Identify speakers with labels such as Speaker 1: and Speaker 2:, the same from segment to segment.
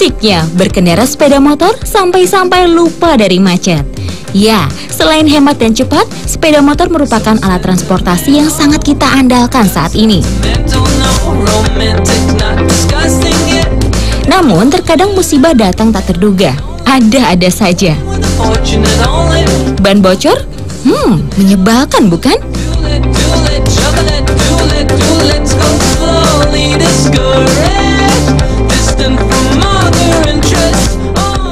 Speaker 1: Asiknya berkendara sepeda motor sampai-sampai lupa dari macet. Ya, selain hemat dan cepat, sepeda motor merupakan alat transportasi yang sangat kita andalkan saat ini. Namun, terkadang musibah datang tak terduga. Ada-ada saja. Ban bocor? Menyebalkan bukan?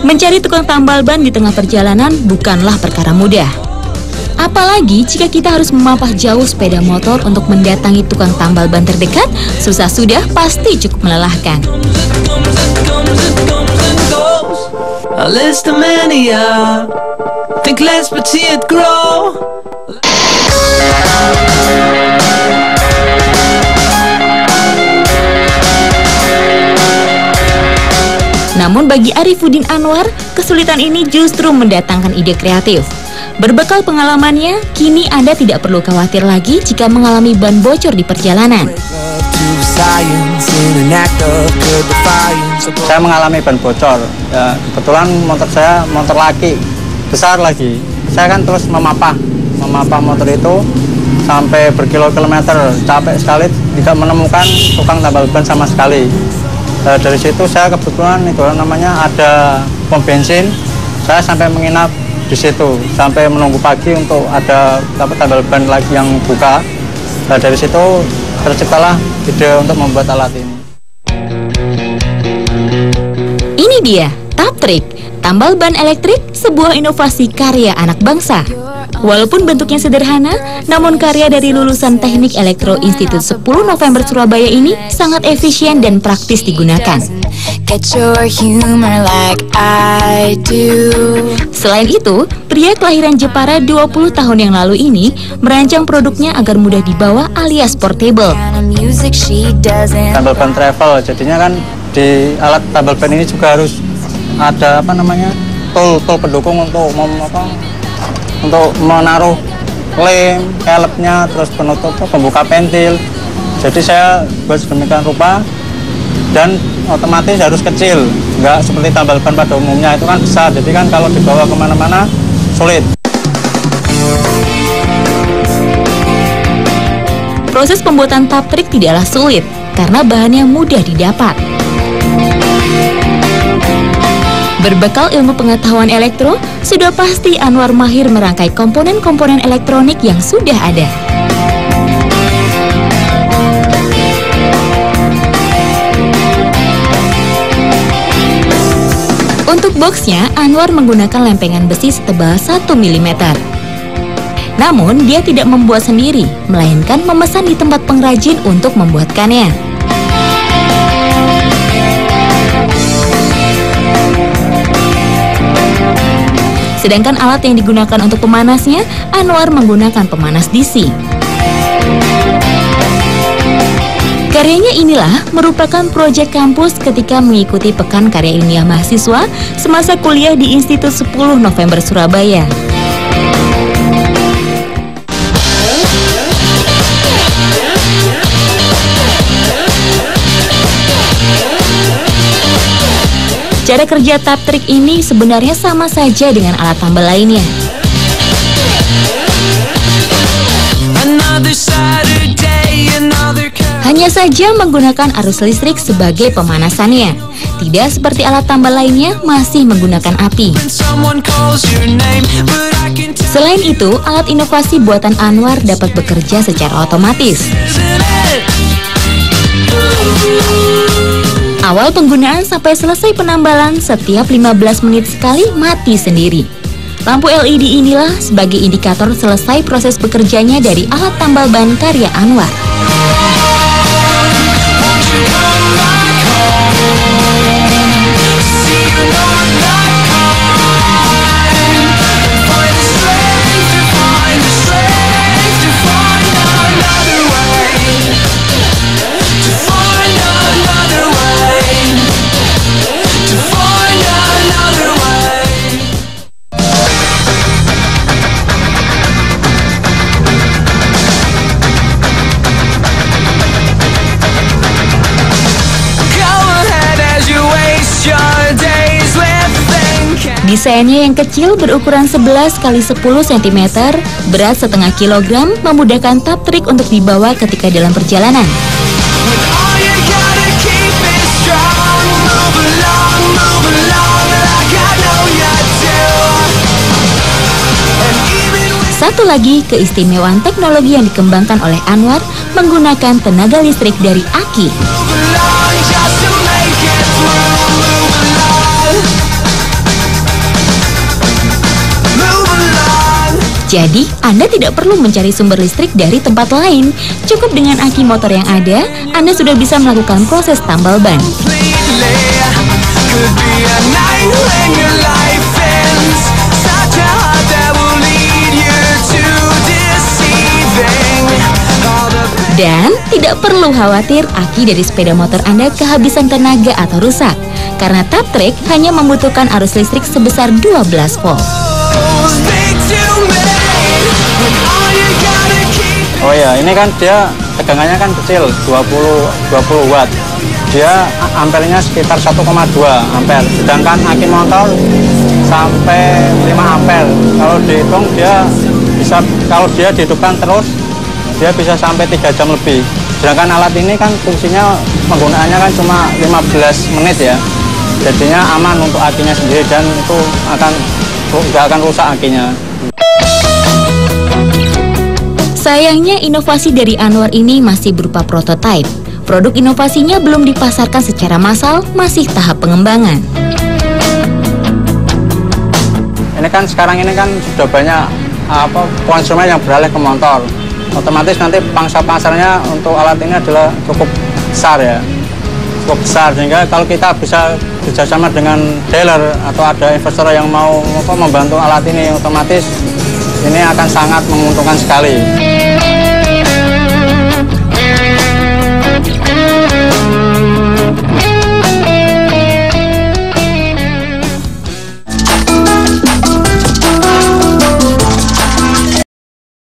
Speaker 1: Mencari tukang tambal ban di tengah perjalanan bukanlah perkara mudah. Apalagi jika kita harus memapah jauh sepeda motor untuk mendatangi tukang tambal ban terdekat, susah sudah pasti cukup melelahkan. Namun bagi Arifudin Anwar, kesulitan ini justru mendatangkan ide kreatif. Berbekal pengalamannya, kini Anda tidak perlu khawatir lagi jika mengalami ban bocor di perjalanan.
Speaker 2: Saya mengalami ban bocor. Ya, kebetulan motor saya motor laki, besar lagi. Saya kan terus memapah motor itu sampai berkilo-kilometer. Capek sekali, tidak menemukan tukang tambal ban sama sekali. Dari situ saya kebetulan itu namanya ada pom bensin. Saya sampai menginap di situ sampai menunggu pagi untuk ada tambal ban lagi yang buka. Dari situ terciptalah ide untuk membuat alat ini.
Speaker 1: Ini dia Taptrik, tambal ban elektrik, sebuah inovasi karya anak bangsa. Walaupun bentuknya sederhana, namun karya dari lulusan Teknik Elektro Institut 10 November Surabaya ini sangat efisien dan praktis digunakan. Selain itu, pria kelahiran Jepara 20 tahun yang lalu ini merancang produknya agar mudah dibawa alias portable.
Speaker 2: Tambal ban travel, jadinya kan di alat tambal ban ini juga harus ada tool pendukung untuk menaruh lem, helpnya, terus penutup, pembuka pentil. Jadi saya buat sedemikian rupa dan otomatis harus kecil, nggak seperti tambal ban pada umumnya itu kan besar. Jadi kan kalau dibawa kemana-mana sulit.
Speaker 1: Proses pembuatan Taptrik tidaklah sulit karena bahannya mudah didapat. Berbekal ilmu pengetahuan elektro, sudah pasti Anwar mahir merangkai komponen-komponen elektronik yang sudah ada. Untuk boxnya, Anwar menggunakan lempengan besi setebal 1 mm. Namun, dia tidak membuat sendiri, melainkan memesan di tempat pengrajin untuk membuatkannya. Sedangkan alat yang digunakan untuk pemanasnya, Anwar menggunakan pemanas DC. Karyanya inilah merupakan proyek kampus ketika mengikuti Pekan Karya Ilmiah Mahasiswa semasa kuliah di Institut 10 November Surabaya. Cara kerja Taptrik ini sebenarnya sama saja dengan alat tambal lainnya. Hanya saja menggunakan arus listrik sebagai pemanasannya. Tidak seperti alat tambal lainnya masih menggunakan api. Selain itu, alat inovasi buatan Anwar dapat bekerja secara otomatis. Awal penggunaan sampai selesai penambalan setiap 15 menit sekali mati sendiri. Lampu LED inilah sebagai indikator selesai proses bekerjanya dari alat tambal ban karya Anwar. Desainnya yang kecil berukuran 11 x 10 cm, berat setengah kilogram, memudahkan Taptrik untuk dibawa ketika dalam perjalanan. Satu lagi keistimewaan teknologi yang dikembangkan oleh Anwar menggunakan tenaga listrik dari aki. Jadi, Anda tidak perlu mencari sumber listrik dari tempat lain. Cukup dengan aki motor yang ada, Anda sudah bisa melakukan proses tambal ban. Dan tidak perlu khawatir aki dari sepeda motor Anda kehabisan tenaga atau rusak, karena Taptrik hanya membutuhkan arus listrik sebesar 12 volt.
Speaker 2: Oh ya, ini kan dia tegangannya kan kecil, 20 watt. Dia ampernya sekitar 1,2 ampere, sedangkan aki motor sampai 5 ampere. Kalau dihitung dia bisa, kalau dia dihidupkan terus, dia bisa sampai 3 jam lebih. Sedangkan alat ini kan fungsinya penggunaannya kan cuma 15 menit ya. Jadinya aman untuk akinya sendiri dan itu nggak akan rusak akinya.
Speaker 1: Sayangnya inovasi dari Anwar ini masih berupa prototipe. Produk inovasinya belum dipasarkan secara massal, masih tahap pengembangan.
Speaker 2: Ini kan sekarang ini kan sudah banyak konsumen yang beralih ke motor. Otomatis nanti pangsa pasarnya untuk alat ini adalah cukup besar ya, cukup besar, sehingga kalau kita bisa bekerjasama dengan dealer atau ada investor yang mau membantu alat ini, otomatis ini akan sangat menguntungkan sekali.